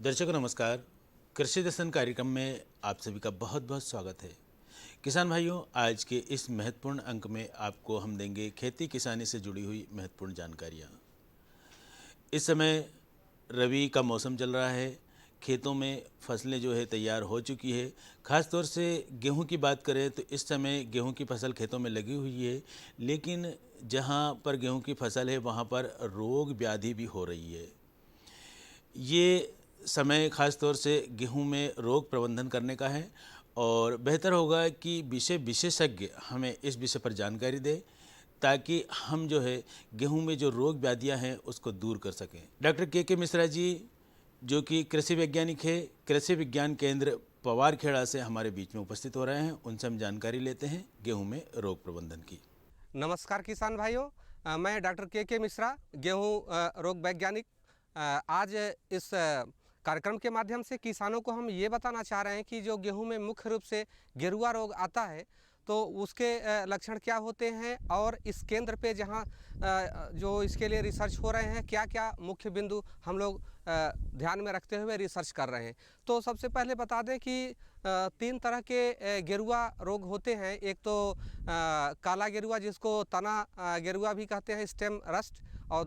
दर्शकों नमस्कार। कृषि दर्शन कार्यक्रम में आप सभी का बहुत बहुत स्वागत है। किसान भाइयों, आज के इस महत्वपूर्ण अंक में आपको हम देंगे खेती किसानी से जुड़ी हुई महत्वपूर्ण जानकारियाँ। इस समय रबी का मौसम चल रहा है, खेतों में फसलें जो है तैयार हो चुकी है। ख़ास तौर से गेहूं की बात करें तो इस समय गेहूं की फसल खेतों में लगी हुई है, लेकिन जहां पर गेहूं की फसल है वहां पर रोग व्याधि भी हो रही है। ये समय ख़ास तौर से गेहूं में रोग प्रबंधन करने का है और बेहतर होगा कि विषय विशेषज्ञ हमें इस विषय पर जानकारी दें ताकि हम जो है गेहूं में जो रोग व्याधियां हैं उसको दूर कर सकें। डॉक्टर के मिश्रा जी, जो कि कृषि वैज्ञानिक है, कृषि विज्ञान केंद्र पवारखेड़ा से हमारे बीच में उपस्थित हो रहे हैं। उनसे हम जानकारी लेते हैं गेहूं में रोग प्रबंधन की। नमस्कार किसान भाइयों, मैं डॉक्टर के मिश्रा, गेहूं रोग वैज्ञानिक। आज इस कार्यक्रम के माध्यम से किसानों को हम ये बताना चाह रहे हैं कि जो गेहूं में मुख्य रूप से गेरुआ रोग आता है तो उसके लक्षण क्या होते हैं और इस केंद्र पे जहां जो इसके लिए रिसर्च हो रहे हैं क्या क्या मुख्य बिंदु हम लोग ध्यान में रखते हुए रिसर्च कर रहे हैं। तो सबसे पहले बता दें कि तीन तरह के गेरुआ रोग होते हैं। एक तो काला गेरुआ जिसको तना गेरुआ भी कहते हैं, स्टेम रस्ट, और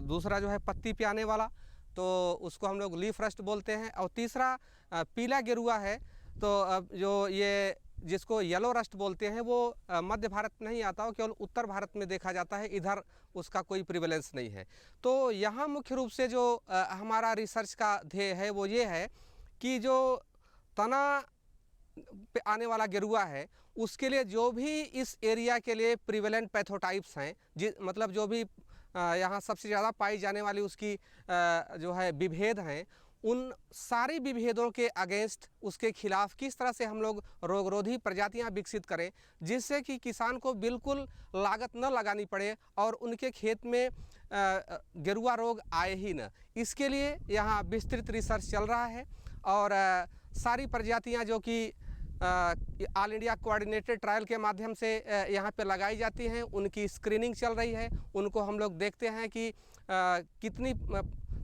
दूसरा जो है पत्ती पे आने वाला तो उसको हम लोग लीफ रस्ट बोलते हैं, और तीसरा पीला गेरुआ है। तो जो ये जिसको येलो रस्ट बोलते हैं वो मध्य भारत में नहीं आता हो, केवल उत्तर भारत में देखा जाता है, इधर उसका कोई प्रिवेलेंस नहीं है। तो यहाँ मुख्य रूप से जो हमारा रिसर्च का ध्येय है वो ये है कि जो तना पे आने वाला गेरुआ है उसके लिए जो भी इस एरिया के लिए प्रिवेलेंट पैथोटाइप्स हैं, मतलब जो भी यहाँ सबसे ज़्यादा पाई जाने वाली उसकी जो है विभेद हैं, उन सारी विभेदों के अगेंस्ट उसके खिलाफ किस तरह से हम लोग रोगरोधी प्रजातियां विकसित करें जिससे कि किसान को बिल्कुल लागत न लगानी पड़े और उनके खेत में गेरुआ रोग आए ही न। इसके लिए यहाँ विस्तृत रिसर्च चल रहा है और सारी प्रजातियां जो कि ऑल इंडिया कोऑर्डिनेटेड ट्रायल के माध्यम से यहाँ पे लगाई जाती हैं, उनकी स्क्रीनिंग चल रही है। उनको हम लोग देखते हैं कि कितनी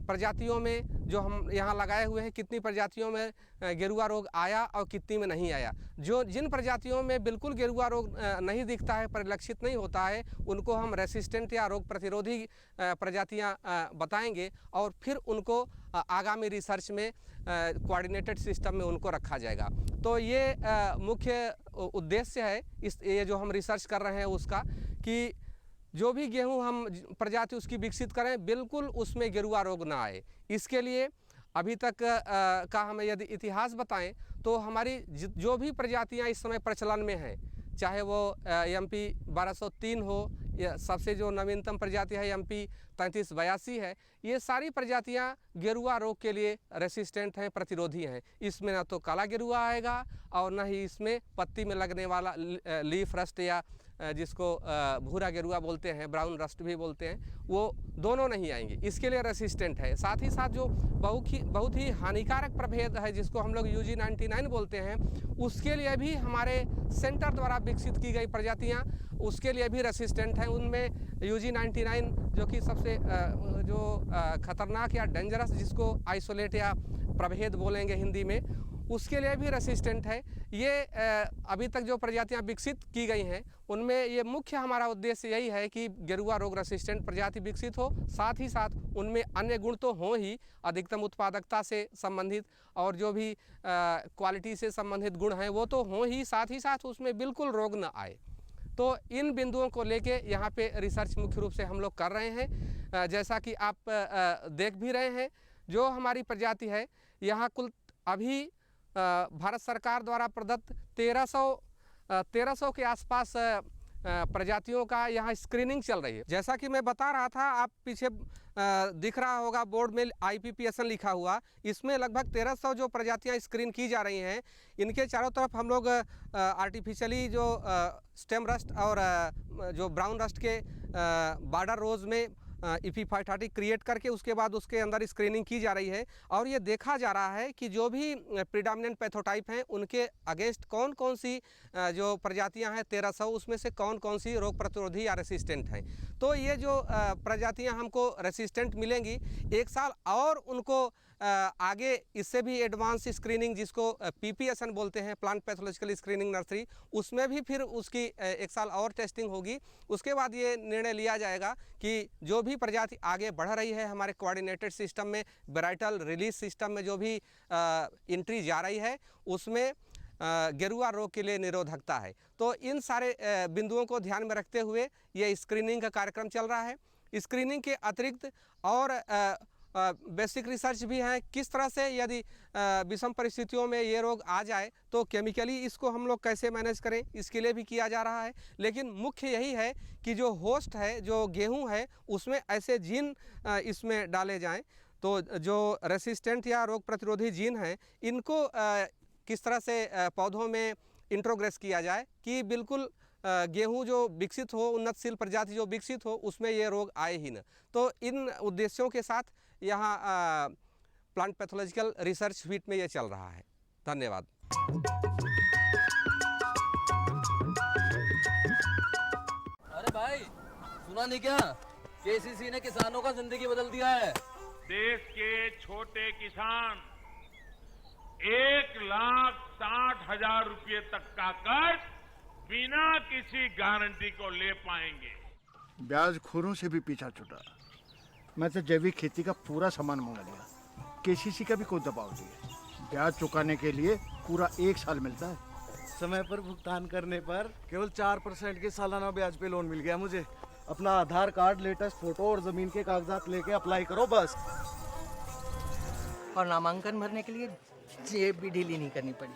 प्रजातियों में जो हम यहाँ लगाए हुए हैं कितनी प्रजातियों में गेरुआ रोग आया और कितनी में नहीं आया। जो जिन प्रजातियों में बिल्कुल गेरुआ रोग नहीं दिखता है, परिलक्षित नहीं होता है, उनको हम रेसिस्टेंट या रोग प्रतिरोधी प्रजातियाँ बताएंगे और फिर उनको आगामी रिसर्च में कोऑर्डिनेटेड सिस्टम में उनको रखा जाएगा। तो ये मुख्य उद्देश्य है ये जो हम रिसर्च कर रहे हैं उसका, कि जो भी गेहूं हम प्रजाति उसकी विकसित करें बिल्कुल उसमें गेरुआ रोग ना आए। इसके लिए अभी तक का हमें यदि इतिहास बताएं तो हमारी जो भी प्रजातियां इस समय प्रचलन में हैं, चाहे वो MP 1203 हो या सबसे जो नवीनतम प्रजाति है MP 3382 है, ये सारी प्रजातियां गेरुआ रोग के लिए रेसिस्टेंट हैं, प्रतिरोधी हैं। इसमें ना तो काला गेरुआ आएगा और ना ही इसमें पत्ती में लगने वाला लीफ रस्ट या जिसको भूरा गेरुआ बोलते हैं, ब्राउन रस्ट भी बोलते हैं, वो दोनों नहीं आएंगे। इसके लिए रेसिस्टेंट है। साथ ही साथ जो बहुत ही हानिकारक प्रभेद है जिसको हम लोग UG 99 बोलते हैं, उसके लिए भी हमारे सेंटर द्वारा विकसित की गई प्रजातियां उसके लिए भी रेसिस्टेंट हैं। उनमें UG 99 जो कि सबसे खतरनाक या डेंजरस, जिसको आइसोलेट या प्रभेद बोलेंगे हिंदी में, उसके लिए भी रेसिस्टेंट है। ये अभी तक जो प्रजातियां विकसित की गई हैं उनमें ये मुख्य हमारा उद्देश्य यही है कि गेरुआ रोग रेसिस्टेंट प्रजाति विकसित हो, साथ ही साथ उनमें अन्य गुण तो हों ही, अधिकतम उत्पादकता से संबंधित और जो भी क्वालिटी से संबंधित गुण हैं वो तो हों ही, साथ साथ उसमें बिल्कुल रोग न आए। तो इन बिंदुओं को लेके यहाँ पे रिसर्च मुख्य रूप से हम लोग कर रहे हैं। जैसा कि आप देख भी रहे हैं, जो हमारी प्रजाति है यहाँ कुल अभी भारत सरकार द्वारा प्रदत्त 1300 के आसपास प्रजातियों का यहाँ स्क्रीनिंग चल रही है। जैसा कि मैं बता रहा था, आप पीछे दिख रहा होगा बोर्ड में IPPSN लिखा हुआ, इसमें लगभग 1300 जो प्रजातियाँ स्क्रीन की जा रही हैं। इनके चारों तरफ हम लोग आर्टिफिशियली जो स्टेम रस्ट और जो ब्राउन रस्ट के बॉर्डर रोज में EP530 क्रिएट करके उसके बाद उसके अंदर स्क्रीनिंग की जा रही है और ये देखा जा रहा है कि जो भी प्रीडोमिनेंट पैथोटाइप हैं उनके अगेंस्ट कौन कौन सी जो प्रजातियां हैं 1300, उसमें से कौन कौन सी रोग प्रतिरोधी या रेसिस्टेंट हैं। तो ये जो प्रजातियां हमको रेसिस्टेंट मिलेंगी, एक साल और उनको आगे इससे भी एडवांस स्क्रीनिंग, जिसको PPSN बोलते हैं, प्लांट पैथोलॉजिकल स्क्रीनिंग नर्सरी, उसमें भी फिर उसकी 1 साल और टेस्टिंग होगी। उसके बाद ये निर्णय लिया जाएगा कि जो भी प्रजाति आगे बढ़ रही है हमारे कोऑर्डिनेटेड सिस्टम में, वेराइटल रिलीज सिस्टम में जो भी एंट्री जा रही है, उसमें गेरुआ रोग के लिए निरोधकता है। तो इन सारे बिंदुओं को ध्यान में रखते हुए ये स्क्रीनिंग का कार्यक्रम चल रहा है। स्क्रीनिंग के अतिरिक्त और बेसिक रिसर्च भी है, किस तरह से यदि विषम परिस्थितियों में ये रोग आ जाए तो केमिकली इसको हम लोग कैसे मैनेज करें, इसके लिए भी किया जा रहा है। लेकिन मुख्य यही है कि जो होस्ट है, जो गेहूं है, उसमें ऐसे जीन इसमें डाले जाएं तो जो रेसिस्टेंट या रोग प्रतिरोधी जीन हैं, इनको किस तरह से पौधों में इंट्रोग्रेस किया जाए कि बिल्कुल गेहूं जो विकसित हो, उन्नतशील प्रजाति जो विकसित हो, उसमें ये रोग आए ही न। तो इन उद्देश्यों के साथ यहाँ प्लांट पैथोलॉजिकल रिसर्च फीट में ये चल रहा है। धन्यवाद। अरे भाई, सुना नहीं क्या? KCC ने किसानों का जिंदगी बदल दिया है। देश के छोटे किसान 1,60,000 रुपये तक का कर्ज बिना किसी गारंटी को ले पाएंगे। ब्याज खोरों से भी पीछा छूटा। मैं तो जैविक खेती का पूरा सामान मंगा लिया। KCC का भी कोई दबाव नहीं है। ब्याज चुकाने के लिए पूरा 1 साल मिलता है। समय पर भुगतान करने पर केवल 4% के सालाना ब्याज पे लोन मिल गया मुझे। अपना आधार कार्ड, लेटेस्ट फोटो और जमीन के कागजात लेके अप्लाई करो बस। और नामांकन भरने के लिए जेब भी ढीली नहीं करनी पड़ी।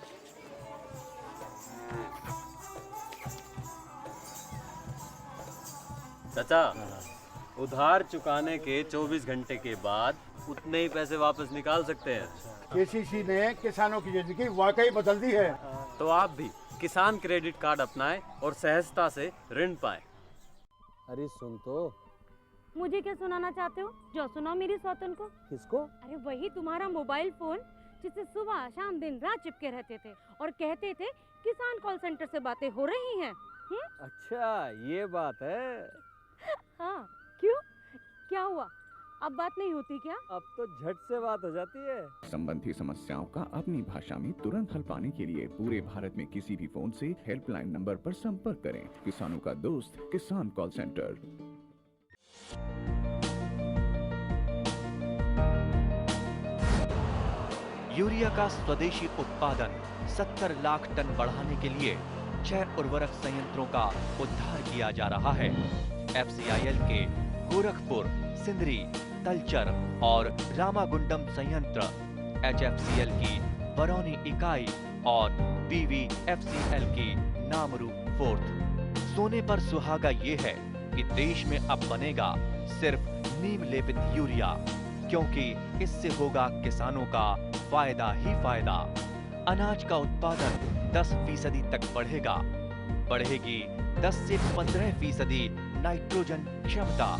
चाचा, उधार चुकाने के 24 घंटे के बाद उतने ही पैसे वापस निकाल सकते हैं। KCC ने किसानों की जिंदगी वाकई बदल दी है। तो आप भी किसान क्रेडिट कार्ड अपनाएं और सहजता से ऋण पाएं। अरे सुन तो। मुझे क्या सुनाना चाहते हो? जो सुनाओ मेरी सौतन को। किसको? अरे वही तुम्हारा मोबाइल फोन, जिससे सुबह शाम दिन रात चिपके रहते थे और कहते थे किसान कॉल सेंटर से बातें हो रही हैं। अच्छा, ये बात है। हाँ, क्यों? क्या हुआ? अब बात नहीं होती क्या? अब तो झट से बात हो जाती है। संबंधी समस्याओं का अपनी भाषा में तुरंत हल पाने के लिए पूरे भारत में किसी भी फोन से हेल्पलाइन नंबर पर संपर्क करें। किसानों का दोस्त किसान कॉल सेंटर। यूरिया का स्वदेशी उत्पादन 70 लाख टन बढ़ाने के लिए 6 उर्वरक संयंत्रों का उद्धार किया जा रहा है। FCIL के गोरखपुर, सिंदरी, तलचर और रामागुंडम संयंत्र, HFCL की बरौनी इकाई और BVFCL की नामरू फोर्थ। सोने पर सुहागा ये है कि देश में अब बनेगा सिर्फ नीम लेपित यूरिया, क्योंकि इससे होगा किसानों का फायदा ही फायदा। अनाज का उत्पादन 10% तक बढ़ेगा। बढ़ेगी 10 से 15% नाइट्रोजन क्षमता।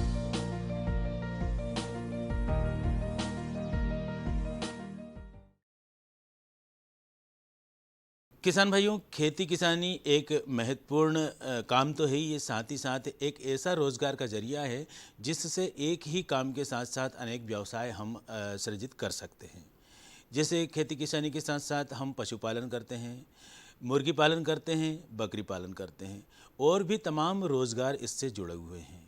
किसान भाइयों, खेती किसानी एक महत्वपूर्ण काम तो है ही, साथ ही साथ एक ऐसा रोजगार का जरिया है जिससे एक ही काम के साथ साथ अनेक व्यवसाय हम सृजित कर सकते हैं। जैसे खेती किसानी के साथ साथ हम पशुपालन करते हैं, मुर्गी पालन करते हैं, बकरी पालन करते हैं और भी तमाम रोज़गार इससे जुड़े हुए हैं।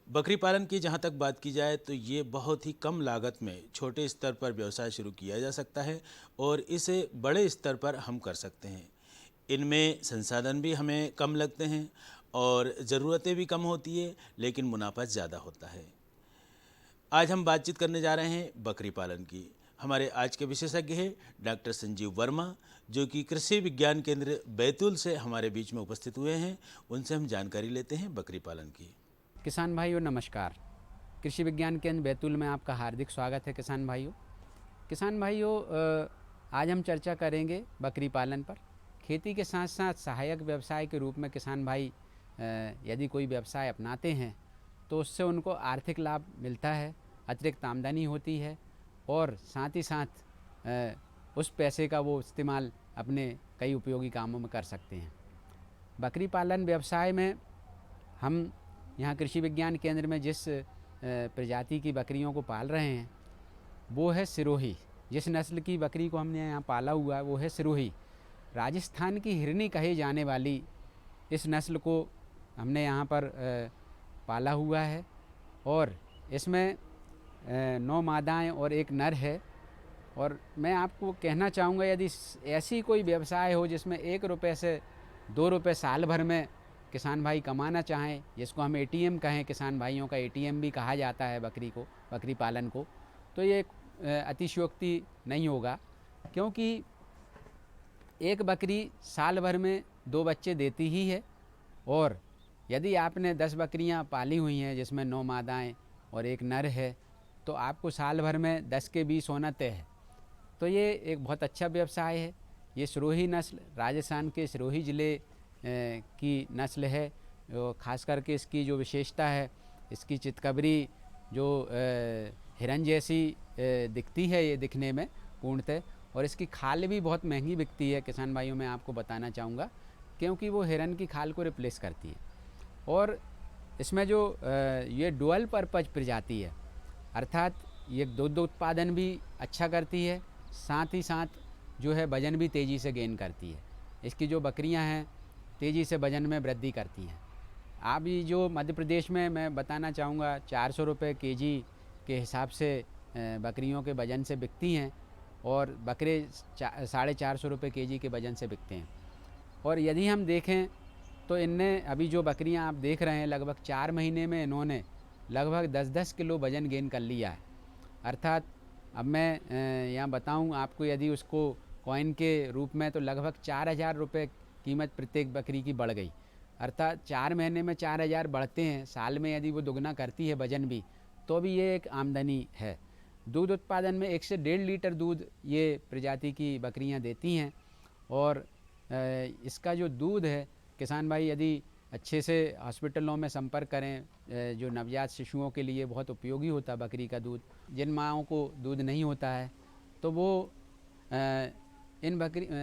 बकरी पालन की जहाँ तक बात की जाए तो ये बहुत ही कम लागत में छोटे स्तर पर व्यवसाय शुरू किया जा सकता है और इसे बड़े स्तर पर हम कर सकते हैं। इनमें संसाधन भी हमें कम लगते हैं और ज़रूरतें भी कम होती है, लेकिन मुनाफा ज़्यादा होता है। आज हम बातचीत करने जा रहे हैं बकरी पालन की। हमारे आज के विशेषज्ञ हैं डॉक्टर संजीव वर्मा, जो कि कृषि विज्ञान केंद्र बैतूल से हमारे बीच में उपस्थित हुए हैं। उनसे हम जानकारी लेते हैं बकरी पालन की। किसान भाइयों नमस्कार। कृषि विज्ञान केंद्र बैतूल में आपका हार्दिक स्वागत है। किसान भाइयों आज हम चर्चा करेंगे बकरी पालन पर। खेती के साथ साथ सहायक व्यवसाय के रूप में किसान भाई यदि कोई व्यवसाय अपनाते हैं तो उससे उनको आर्थिक लाभ मिलता है, अतिरिक्त आमदनी होती है और साथ ही साथ उस पैसे का वो इस्तेमाल अपने कई उपयोगी कामों में कर सकते हैं। बकरी पालन व्यवसाय में हम यहाँ कृषि विज्ञान केंद्र में जिस प्रजाति की बकरियों को पाल रहे हैं वो है सिरोही। जिस नस्ल की बकरी को हमने यहाँ पाला हुआ है वो है सिरोही। राजस्थान की हिरनी कहे जाने वाली इस नस्ल को हमने यहाँ पर पाला हुआ है और इसमें 9 मादाएँ और 1 नर है। और मैं आपको कहना चाहूँगा, यदि ऐसी कोई व्यवसाय हो जिसमें 1 रुपये से 2 रुपये साल भर में किसान भाई कमाना चाहें, जिसको हम एटीएम कहें, किसान भाइयों का एटीएम भी कहा जाता है बकरी पालन को, तो ये अतिशयोक्ति नहीं होगा, क्योंकि एक बकरी साल भर में 2 बच्चे देती ही है। और यदि आपने 10 बकरियां पाली हुई हैं जिसमें 9 मादाएँ और 1 नर है, तो आपको साल भर में 10 के 20 होना तय है। तो ये एक बहुत अच्छा व्यवसाय है। ये सिरोही नस्ल राजस्थान के सिरोही ज़िले की नस्ल है। ख़ास करके इसकी जो विशेषता है, इसकी चितकबरी जो हिरन जैसी दिखती है ये दिखने में पूर्णतः, और इसकी खाल भी बहुत महंगी बिकती है किसान भाइयों। मैं आपको बताना चाहूँगा, क्योंकि वो हिरन की खाल को रिप्लेस करती है। और इसमें जो ये डुअल पर्पज प्रजाति है, अर्थात ये दूध उत्पादन भी अच्छा करती है, साथ ही साथ जो है वज़न भी तेज़ी से गेन करती है। इसकी जो बकरियां हैं तेज़ी से वज़न में वृद्धि करती हैं। अभी जो मध्य प्रदेश में मैं बताना चाहूँगा 400 रुपये केजी के हिसाब से बकरियों के वज़न से बिकती हैं, और बकरे 450 रुपये केजी के वज़न से बिकते हैं। और यदि हम देखें तो इनने अभी जो बकरियां आप देख रहे हैं, लगभग 4 महीने में इन्होंने लगभग 10-10 किलो वज़न गेन कर लिया है। अर्थात अब मैं यहाँ बताऊँ आपको, यदि उसको कॉइन के रूप में, तो लगभग 4000 रुपये कीमत प्रत्येक बकरी की बढ़ गई। अर्थात 4 महीने में 4000 बढ़ते हैं, साल में यदि वो दुगना करती है वज़न भी, तो भी ये एक आमदनी है। दूध उत्पादन में 1 से 1.5 लीटर दूध ये प्रजाति की बकरियां देती हैं। और इसका जो दूध है, किसान भाई यदि अच्छे से हॉस्पिटलों में संपर्क करें, जो नवजात शिशुओं के लिए बहुत उपयोगी होता है बकरी का दूध। जिन माँओं को दूध नहीं होता है तो वो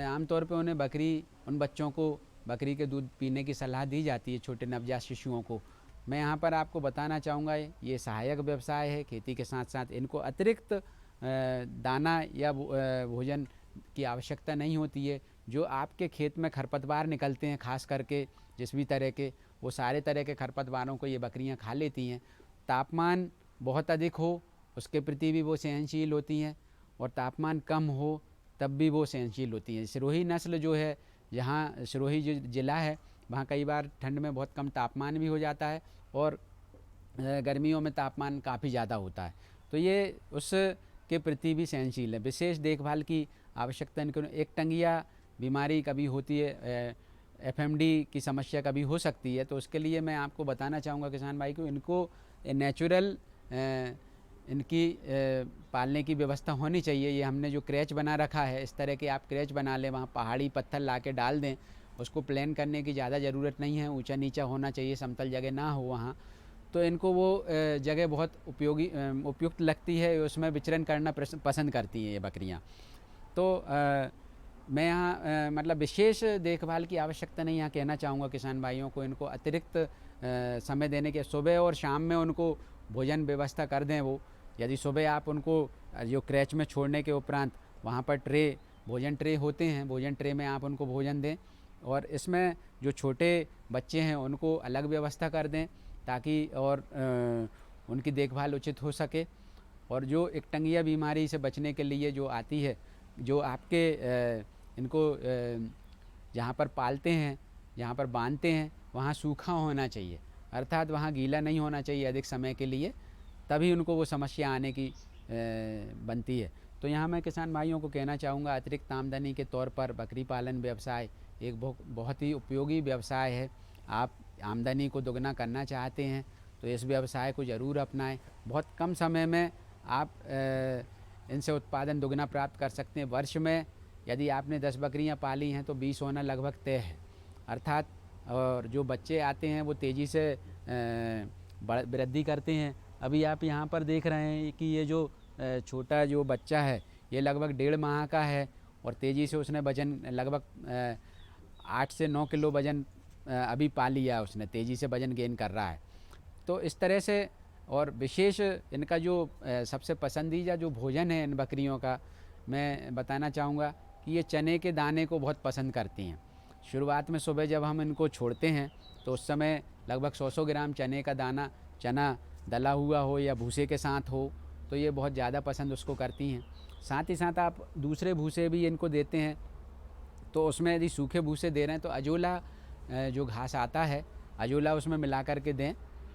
आमतौर पे उन्हें उन बच्चों को बकरी के दूध पीने की सलाह दी जाती है, छोटे नवजात शिशुओं को। मैं यहाँ पर आपको बताना चाहूँगा, ये सहायक व्यवसाय है। खेती के साथ साथ इनको अतिरिक्त दाना या भोजन की आवश्यकता नहीं होती है। जो आपके खेत में खरपतवार निकलते हैं, खास करके जिस भी तरह के, वो सारे तरह के खरपतवारों को ये बकरियां खा लेती हैं। तापमान बहुत अधिक हो उसके प्रति भी वो सहनशील होती हैं, और तापमान कम हो तब भी वो सहनशील होती हैं। सिरोही नस्ल जो है, जहाँ सिरोही जो ज़िला है, वहाँ कई बार ठंड में बहुत कम तापमान भी हो जाता है, और गर्मियों में तापमान काफ़ी ज़्यादा होता है। तो ये उसके प्रति भी सहनशील है। विशेष देखभाल की आवश्यकता इनको, एक टंगिया बीमारी कभी होती है, FMD की समस्या कभी हो सकती है, तो उसके लिए मैं आपको बताना चाहूँगा किसान भाई को, इनको नेचुरल इनकी पालने की व्यवस्था होनी चाहिए। ये हमने जो क्रैच बना रखा है, इस तरह के आप क्रैच बना लें, वहाँ पहाड़ी पत्थर ला के डाल दें। उसको प्लान करने की ज़्यादा ज़रूरत नहीं है, ऊंचा नीचा होना चाहिए, समतल जगह ना हो वहाँ। तो इनको वो जगह बहुत उपयुक्त लगती है, उसमें विचरण करना पसंद करती हैं ये बकरियाँ। तो मैं यहाँ मतलब विशेष देखभाल की आवश्यकता नहीं यहाँ कहना चाहूँगा किसान भाइयों को। इनको अतिरिक्त समय देने के, सुबह और शाम में उनको भोजन व्यवस्था कर दें। वो यदि सुबह आप उनको जो क्रैच में छोड़ने के उपरांत वहाँ पर भोजन ट्रे होते हैं, भोजन ट्रे में आप उनको भोजन दें। और इसमें जो छोटे बच्चे हैं उनको अलग व्यवस्था कर दें, ताकि और उनकी देखभाल उचित हो सके। और जो एक टंगिया बीमारी से बचने के लिए जो आती है, जो आपके इनको जहाँ पर पालते हैं, जहाँ पर बांधते हैं, वहाँ सूखा होना चाहिए, अर्थात वहाँ गीला नहीं होना चाहिए अधिक समय के लिए, तभी उनको वो समस्या आने की बनती है। तो यहाँ मैं किसान भाइयों को कहना चाहूँगा, अतिरिक्त आमदनी के तौर पर बकरी पालन व्यवसाय एक बहुत ही उपयोगी व्यवसाय है। आप आमदनी को दोगुना करना चाहते हैं तो इस व्यवसाय को ज़रूर अपनाएं। बहुत कम समय में आप इनसे उत्पादन दोगुना प्राप्त कर सकते हैं। वर्ष में यदि आपने 10 बकरियां पाली हैं तो 20 होना लगभग तय है, अर्थात और जो बच्चे आते हैं वो तेज़ी से वृद्धि करते हैं। अभी आप यहाँ पर देख रहे हैं कि ये जो छोटा जो बच्चा है ये लगभग 1.5 माह का है, और तेज़ी से उसने वज़न लगभग 8 से 9 किलो वज़न अभी पा लिया उसने, तेज़ी से वज़न गेन कर रहा है। तो इस तरह से और विशेष इनका जो सबसे पसंदीदा जो भोजन है इन बकरियों का, मैं बताना चाहूँगा कि ये चने के दाने को बहुत पसंद करती हैं। शुरुआत में सुबह जब हम इनको छोड़ते हैं तो उस समय लगभग 100 ग्राम चने का दाना, चना दला हुआ हो या भूसे के साथ हो, तो ये बहुत ज़्यादा पसंद उसको करती हैं। साथ ही साथ आप दूसरे भूसे भी इनको देते हैं, तो उसमें यदि सूखे भूसे दे रहे हैं तो अजोला जो घास आता है, अजोला उसमें मिला कर के दें।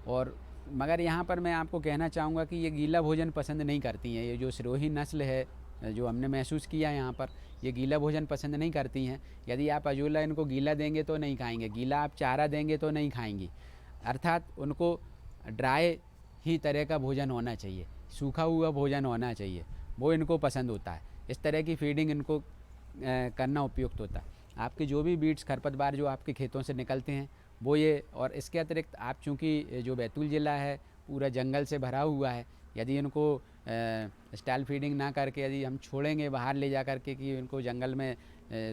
और मगर यहाँ पर मैं आपको कहना चाहूँगा कि ये गीला भोजन पसंद नहीं करती हैं। ये जो सिरोही नस्ल है, जो हमने महसूस किया यहाँ पर, ये गीला भोजन पसंद नहीं करती हैं। यदि आप अजोला इनको गीला देंगे तो नहीं खाएंगे, गीला आप चारा देंगे तो नहीं खाएंगी। अर्थात उनको ड्राई ही तरह का भोजन होना चाहिए, सूखा हुआ भोजन होना चाहिए, वो इनको पसंद होता है। इस तरह की फीडिंग इनको करना उपयुक्त होता है। आपके जो भी बीट्स खरपतवार जो आपके खेतों से निकलते हैं वो ये, और इसके अतिरिक्त आप चूँकि जो बैतूल ज़िला है पूरा जंगल से भरा हुआ है, यदि इनको स्टाइल फीडिंग ना करके यदि हम छोड़ेंगे बाहर ले जा कर के कि इनको जंगल में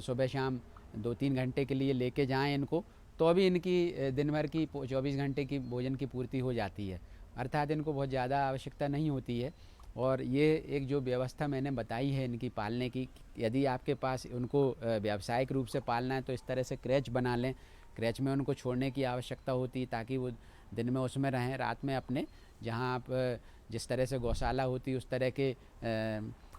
सुबह शाम 2-3 घंटे के लिए लेके जाएं इनको, तो अभी इनकी दिन भर की 24 घंटे की भोजन की पूर्ति हो जाती है। अर्थात इनको बहुत ज़्यादा आवश्यकता नहीं होती है। और ये एक जो व्यवस्था मैंने बताई है इनकी पालने की, यदि आपके पास उनको व्यावसायिक रूप से पालना है तो इस तरह से क्रैच बना लें। क्रैच में उनको छोड़ने की आवश्यकता होती है ताकि वो दिन में उसमें रहें, रात में अपने जहाँ आप जिस तरह से गौशाला होती है उस तरह के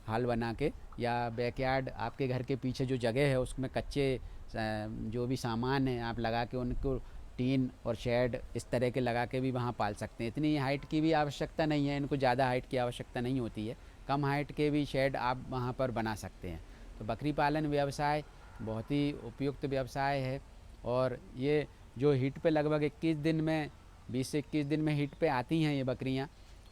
हाल बना के, या बैकयार्ड आपके घर के पीछे जो जगह है उसमें कच्चे जो भी सामान है आप लगा के उनको टीन और शेड इस तरह के लगा के भी वहाँ पाल सकते हैं। इतनी हाइट की भी आवश्यकता नहीं है, इनको ज़्यादा हाइट की आवश्यकता नहीं होती है, कम हाइट के भी शेड आप वहाँ पर बना सकते हैं। तो बकरी पालन व्यवसाय बहुत ही उपयुक्त व्यवसाय है। और ये जो हीट पे लगभग 21 दिन में 20 से 21 दिन में हीट पे आती हैं ये बकरियाँ,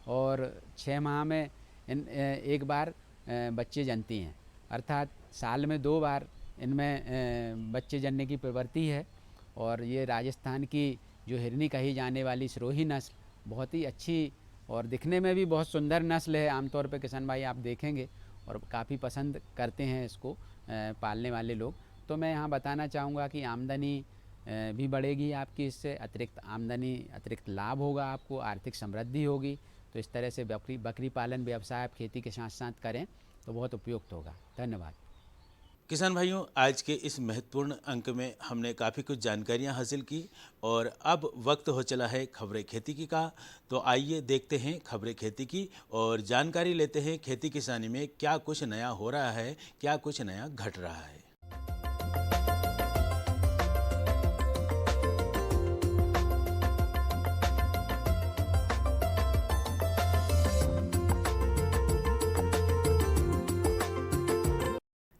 और 6 माह में एक बार बच्चे जनती हैं। अर्थात साल में 2 बार इनमें बच्चे जनने की प्रवृत्ति है। और ये राजस्थान की जो हिरनी कही जाने वाली सिरोही नस्ल बहुत ही अच्छी और दिखने में भी बहुत सुंदर नस्ल है। आमतौर पे किसान भाई आप देखेंगे और काफ़ी पसंद करते हैं इसको पालने वाले लोग। तो मैं यहाँ बताना चाहूँगा कि आमदनी भी बढ़ेगी आपकी, इससे अतिरिक्त आमदनी, अतिरिक्त लाभ होगा आपको, आर्थिक समृद्धि होगी। तो इस तरह से बकरी पालन व्यवसाय आप खेती के साथ साथ करें तो बहुत उपयुक्त होगा। धन्यवाद। किसान भाइयों, आज के इस महत्वपूर्ण अंक में हमने काफ़ी कुछ जानकारियां हासिल की और अब वक्त हो चला है खबरें खेती की का। तो आइए देखते हैं खबरें खेती की और जानकारी लेते हैं खेती किसानी में क्या कुछ नया हो रहा है, क्या कुछ नया घट रहा है।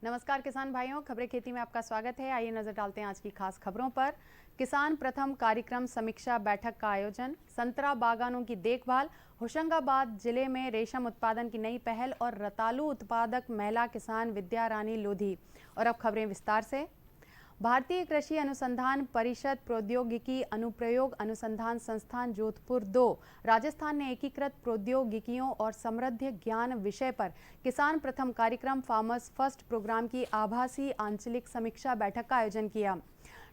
नमस्कार किसान भाइयों, खबरें खेती में आपका स्वागत है। आइए नजर डालते हैं आज की खास खबरों पर। किसान प्रथम कार्यक्रम समीक्षा बैठक का आयोजन, संतरा बागानों की देखभाल, होशंगाबाद जिले में रेशम उत्पादन की नई पहल और रतालू उत्पादक महिला किसान विद्या रानी लोधी। और अब खबरें विस्तार से। भारतीय कृषि अनुसंधान परिषद प्रौद्योगिकी अनुप्रयोग अनुसंधान संस्थान जोधपुर 2 राजस्थान ने एकीकृत प्रौद्योगिकियों और समृद्ध ज्ञान विषय पर किसान प्रथम कार्यक्रम फार्मर्स फर्स्ट प्रोग्राम की आभासी आंचलिक समीक्षा बैठक का आयोजन किया।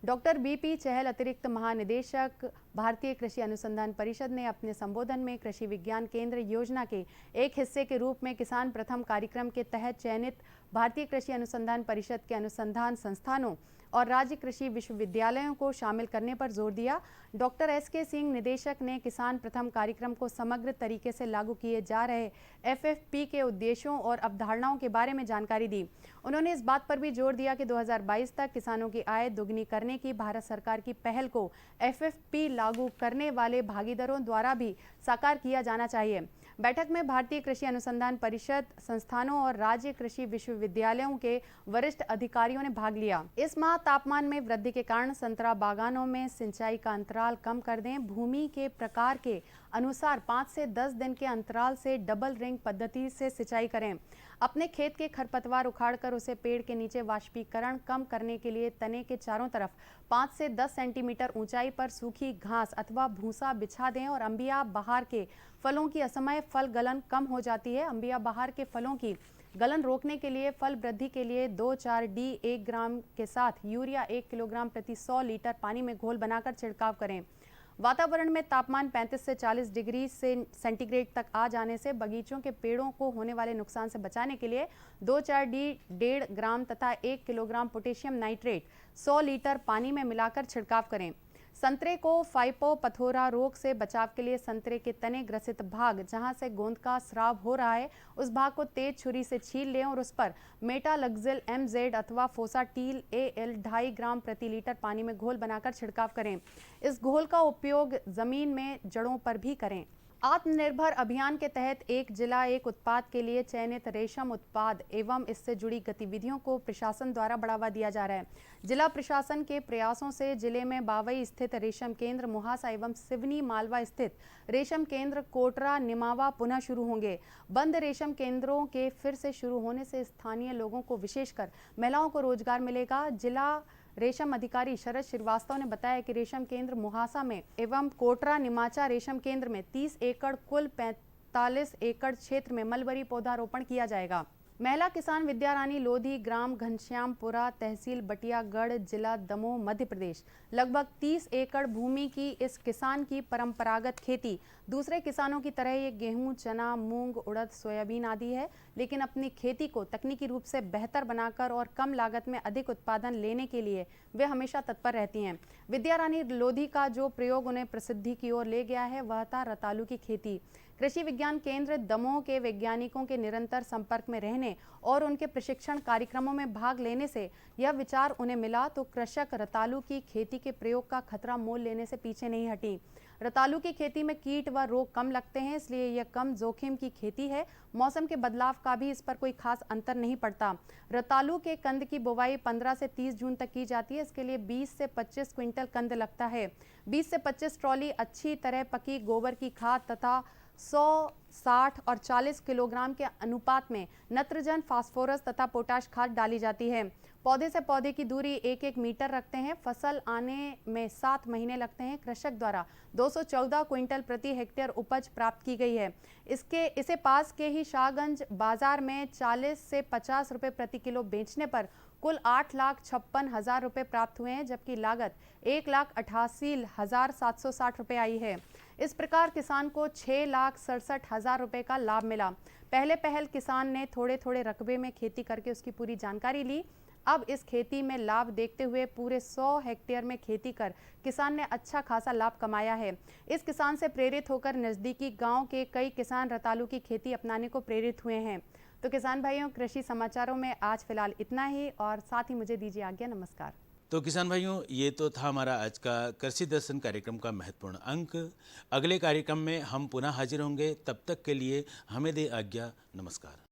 डॉक्टर बीपी चहल, अतिरिक्त महानिदेशक भारतीय कृषि अनुसंधान परिषद ने अपने संबोधन में कृषि विज्ञान केंद्र योजना के एक हिस्से के रूप में किसान प्रथम कार्यक्रम के तहत चयनित भारतीय कृषि अनुसंधान परिषद के अनुसंधान संस्थानों और राज्य कृषि विश्वविद्यालयों को शामिल करने पर जोर दिया। डॉक्टर एसके सिंह, निदेशक, ने किसान प्रथम कार्यक्रम को समग्र तरीके से लागू किए जा रहे एफएफपी के उद्देश्यों और अवधारणाओं के बारे में जानकारी दी। उन्होंने इस बात पर भी जोर दिया कि 2022 तक किसानों की आय दोगुनी करने की भारत सरकार की पहल को एफएफपी लागू करने वाले भागीदारों द्वारा भी साकार किया जाना चाहिए। बैठक में भारतीय कृषि अनुसंधान परिषद संस्थानों और राज्य कृषि विश्वविद्यालयों के वरिष्ठ अधिकारियों ने भाग लिया। इस माह तापमान में वृद्धि के कारण संतरा बागानों में सिंचाई का अंतराल कम कर दें। भूमि के प्रकार के अनुसार 5 से 10 दिन के अंतराल से डबल रिंग पद्धति से सिंचाई करें। अपने खेत के खरपतवार उखाड़कर उसे पेड़ के नीचे वाष्पीकरण कम करने के लिए तने के चारों तरफ 5 से 10 सेंटीमीटर ऊंचाई पर सूखी घास अथवा भूसा बिछा दें। और अंबिया बहार के फलों की असमय फल गलन कम हो जाती है। अंबिया बहार के फलों की गलन रोकने के लिए फल वृद्धि के लिए 2,4-D 1 ग्राम के साथ यूरिया 1 किलोग्राम प्रति 100 लीटर पानी में घोल बनाकर छिड़काव करें। वातावरण में तापमान 35 से 40 डिग्री से सेंटीग्रेड तक आ जाने से बगीचों के पेड़ों को होने वाले नुकसान से बचाने के लिए 2,4-D 1.5 ग्राम तथा 1 किलोग्राम पोटेशियम नाइट्रेट 100 लीटर पानी में मिलाकर छिड़काव करें। संतरे को फाइपोपथोरा रोग से बचाव के लिए संतरे के तने ग्रसित भाग जहां से गोंद का स्राव हो रहा है उस भाग को तेज छुरी से छील लें और उस पर मेटालक्जिल MZ अथवा फोसाटील AL 2.5 ग्राम प्रति लीटर पानी में घोल बनाकर छिड़काव करें। इस घोल का उपयोग जमीन में जड़ों पर भी करें। आत्मनिर्भर अभियान के तहत एक जिला एक उत्पाद के लिए चयनित रेशम उत्पाद एवं इससे जुड़ी गतिविधियों को प्रशासन द्वारा बढ़ावा दिया जा रहा है। जिला प्रशासन के प्रयासों से जिले में बावई स्थित रेशम केंद्र मुहासा एवं सिवनी मालवा स्थित रेशम केंद्र कोटरा निमावा पुनः शुरू होंगे। बंद रेशम केंद्रों के फिर से शुरू होने से स्थानीय लोगों को विशेषकर महिलाओं को रोजगार मिलेगा। जिला रेशम अधिकारी शरद श्रीवास्तव ने बताया कि रेशम केंद्र मुहासा में एवं कोटरा निमाचा रेशम केंद्र में 30 एकड़ कुल 45 एकड़ क्षेत्र में मलबरी पौधारोपण किया जाएगा। महिला किसान विद्या रानी लोधी ग्राम घनश्यामपुरा तहसील बटियागढ़ जिला दमोह मध्य प्रदेश लगभग 30 एकड़ भूमि की इस किसान की परंपरागत खेती दूसरे किसानों की तरह ये गेहूं, चना, मूंग, उड़द, सोयाबीन आदि है, लेकिन अपनी खेती को तकनीकी रूप से बेहतर बनाकर और कम लागत में अधिक उत्पादन लेने के लिए वे हमेशा तत्पर रहती हैं। विद्या रानी लोधी का जो प्रयोग उन्हें प्रसिद्धि की ओर ले गया है वह था रतालू की खेती। कृषि विज्ञान केंद्र दमोह के वैज्ञानिकों के निरंतर संपर्क में रहने और उनके प्रशिक्षण कार्यक्रमों में भाग लेने से यह विचार उन्हें मिला तो कृषक रतालू की खेती के प्रयोग का खतरा मोल लेने से पीछे नहीं हटी। रतालू की खेती में कीट व रोग कम लगते हैं, इसलिए यह कम जोखिम की खेती है। मौसम के बदलाव का भी इस पर कोई खास अंतर नहीं पड़ता। रतालू के कंद की बुवाई 15 से 30 जून तक की जाती है। इसके लिए 20 से 25 क्विंटल कंद लगता है। 20 से 25 ट्रॉली अच्छी तरह पकी गोबर की खाद तथा 100, 60 और 40 किलोग्राम के अनुपात में नत्रजन, फास्फोरस तथा पोटाश खाद डाली जाती है। पौधे से पौधे की दूरी 1-1 मीटर रखते हैं। फसल आने में 7 महीने लगते हैं। कृषक द्वारा 214 क्विंटल प्रति हेक्टेयर उपज प्राप्त की गई है। इसे पास के ही शाहगंज बाजार में 40 से 50 रुपए प्रति किलो बेचने पर कुल 8,56,000 रुपए प्राप्त हुए हैं, जबकि लागत 1,88,760 रुपए आई है। इस प्रकार किसान को 6,67,000 रुपए का लाभ मिला। पहल किसान ने थोड़े थोड़े रकबे में खेती करके उसकी पूरी जानकारी ली। अब इस खेती में लाभ देखते हुए पूरे 100 हेक्टेयर में खेती कर किसान ने अच्छा खासा लाभ कमाया है। इस किसान से प्रेरित होकर नज़दीकी गांव के कई किसान रतालू की खेती अपनाने को प्रेरित हुए हैं। तो किसान भाइयों, कृषि समाचारों में आज फिलहाल इतना ही और साथ ही मुझे दीजिए आज्ञा। नमस्कार। तो किसान भाइयों, ये तो था हमारा आज का कृषि दर्शन कार्यक्रम का महत्वपूर्ण अंक। अगले कार्यक्रम में हम पुनः हाजिर होंगे। तब तक के लिए हमें दे आज्ञा। नमस्कार।